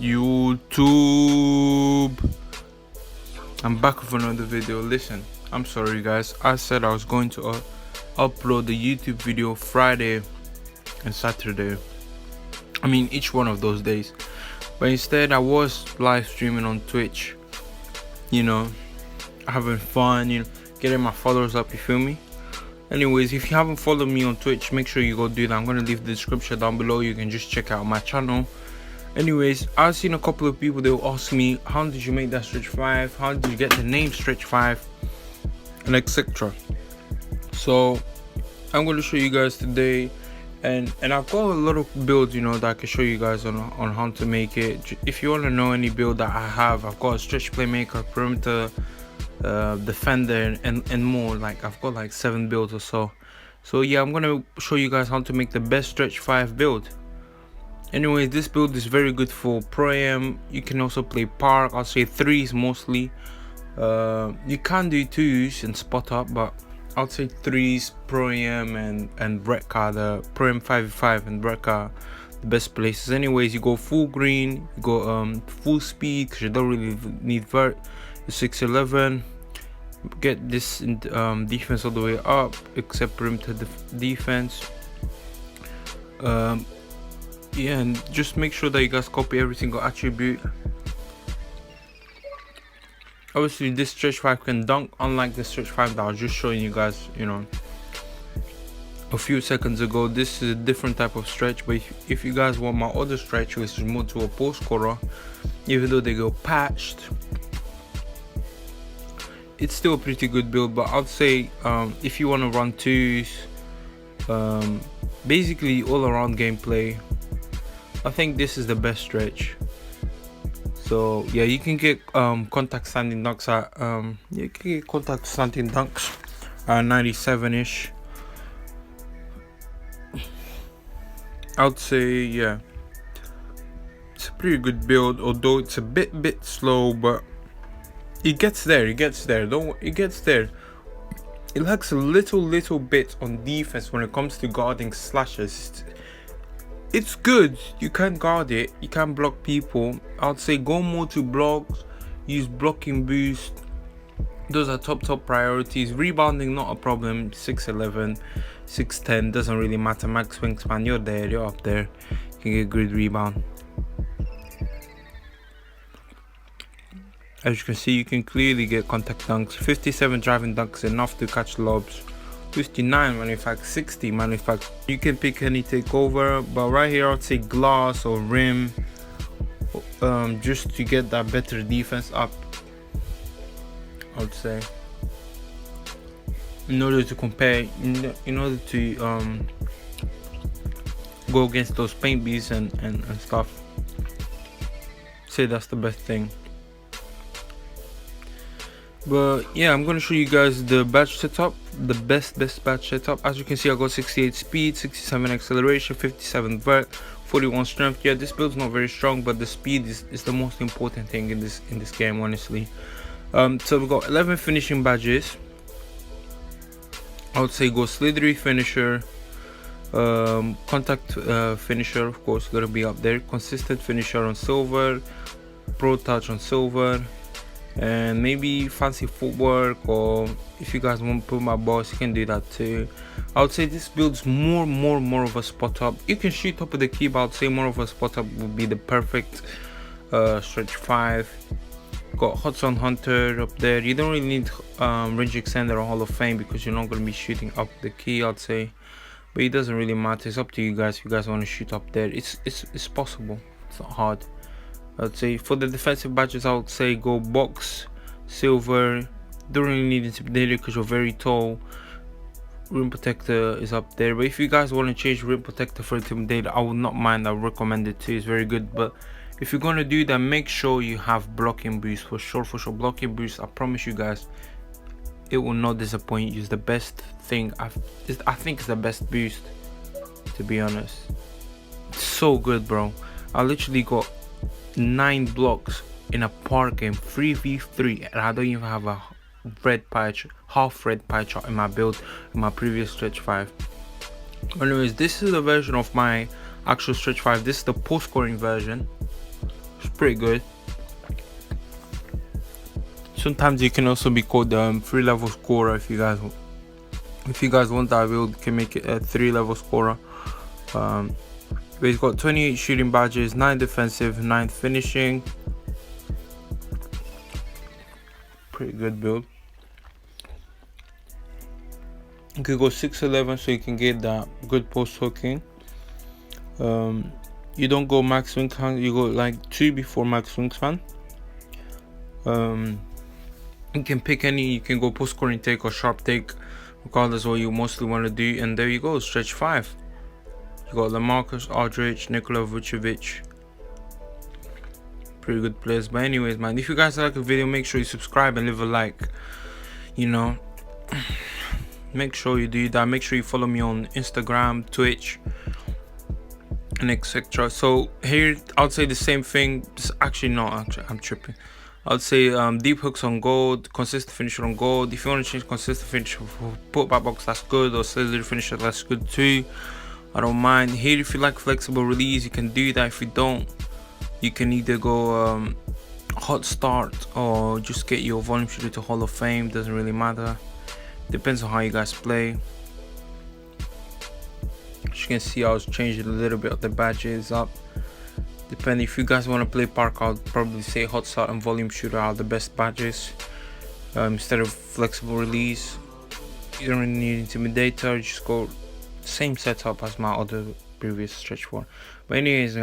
YouTube? I'm back with another video. Listen, I'm sorry guys, I said I was going to upload the YouTube video Friday and Saturday, I mean each one of those days, but instead I was live streaming on Twitch, you know, having fun, you know, getting my followers up, you feel me? Anyways, if you haven't followed me on Twitch, make sure you go do that. I'm gonna leave the description down below. You can just check out my channel. Anyways, I've seen a couple of people, they'll ask me, how did you make that stretch 5, how did you get the name stretch 5, and etc. So I'm going to show you guys today, and I've got a lot of builds, you know, that I can show you guys on how to make it. If you want to know any build that I have, I've got a stretch playmaker, perimeter, defender, and more. Like I've got like 7 builds or so. So yeah, I'm gonna show you guys how to make the best stretch 5 build. Anyways, this build is very good for pro am. You can also play park. I'll say 3s mostly. You can do 2s and spot up, but I'll say 3s, pro am and red car. The pro am 5v5 and red car, the best places. Anyways, you go full green, you go full speed because you don't really need vert. 611. Get this defense all the way up except perimeter defense. Yeah, and just make sure that you guys copy every single attribute. Obviously this stretch 5 can dunk, unlike the stretch 5 that I was just showing you guys, you know, a few seconds ago. This is a different type of stretch, but if you guys want my other stretch, which is more to a post scorer, even though they go patched, it's still a pretty good build. But I'd say if you want to run 2s, basically all around gameplay, I think this is the best stretch. So yeah, you can get contact standing dunks at 97ish. I'd say yeah, it's a pretty good build, although it's a bit slow, but it gets there. It gets there. It lacks a little bit on defense when it comes to guarding slashes. It's good, you can guard it, you can block people. I'd say go more to blocks, use blocking boost. Those are top priorities. Rebounding, not a problem. 6'11", 6'10", doesn't really matter. Max wingspan, you're there, you're up there, you can get good rebound. As you can see, you can clearly get contact dunks. 57 driving dunks, enough to catch lobs. 59 manufact, 60 manufact. You can pick any takeover, but right here I'd say glass or rim, just to get that better defense up. I'd say, in order to compare, in order to go against those paint beasts and stuff. Say that's the best thing. But yeah, I'm gonna show you guys the badge setup, the best badge setup. As you can see, I got 68 speed, 67 acceleration, 57 vert, 41 strength. Yeah, this build's not very strong, but the speed is the most important thing in this game, honestly. So we got 11 finishing badges. I would say go slithery finisher, contact finisher, of course, gonna be up there. Consistent finisher on silver, pro touch on silver, and maybe fancy footwork, or if you guys want to put my boss, you can do that too. I would say this builds more of a spot up. You can shoot up with the key, but I would say more of a spot up would be the perfect stretch 5. Got Hudson Hunter up there. You don't really need range extender or Hall of Fame because you're not going to be shooting up the key, I'd say, but it doesn't really matter. It's up to you guys. If you guys want to shoot up there, it's possible, it's not hard. I'd say for the defensive badges, I would say go box, silver. Don't really need intimidator because you're very tall. Rim protector is up there, but if you guys want to change rim protector for intimidator, I would not mind. I would recommend it too. It's very good. But if you're gonna do that, make sure you have blocking boost for sure. Blocking boost, I promise you guys, it will not disappoint you. It's the best thing. I think it's the best boost, to be honest. It's so good, bro. I literally got 9 blocks in a park game, 3v3, and I don't even have a half red pie chart in my build in my previous stretch 5. Anyways, this is a version of my actual stretch 5. This is the post scoring version. It's pretty good. Sometimes you can also be called 3-level scorer if you guys want that build. Can make it a 3-level scorer. But he's got 28 shooting badges, 9 defensive, 9 finishing. Pretty good build. You can go 6'11", so you can get that good post hooking. You don't go max wingspan, you go like 2 before max wingspan. You can pick any, you can go post scoring take or sharp take, regardless of what you mostly want to do. And there you go, stretch 5. You got LaMarcus Aldridge, Nikola Vucevic. Pretty good players. But anyways, man, if you guys like the video, make sure you subscribe and leave a like. You know, make sure you do that. Make sure you follow me on Instagram, Twitch, and etc. So here I'll say the same thing. Actually not, I'm tripping. I'd say deep hooks on gold, consistent finisher on gold. If you want to change consistent finisher for putback box, that's good, or slither finisher, that's good too. I don't mind. Here, if you like flexible release, you can do that. If you don't, you can either go hot start or just get your volume shooter to Hall of Fame. Doesn't really matter. Depends on how you guys play. As you can see, I was changing a little bit of the badges up. Depending, if you guys want to play park, I'll probably say hot start and volume shooter are the best badges instead of flexible release. You don't really need intimidator, just go same setup as my other previous stretch one. But anyways,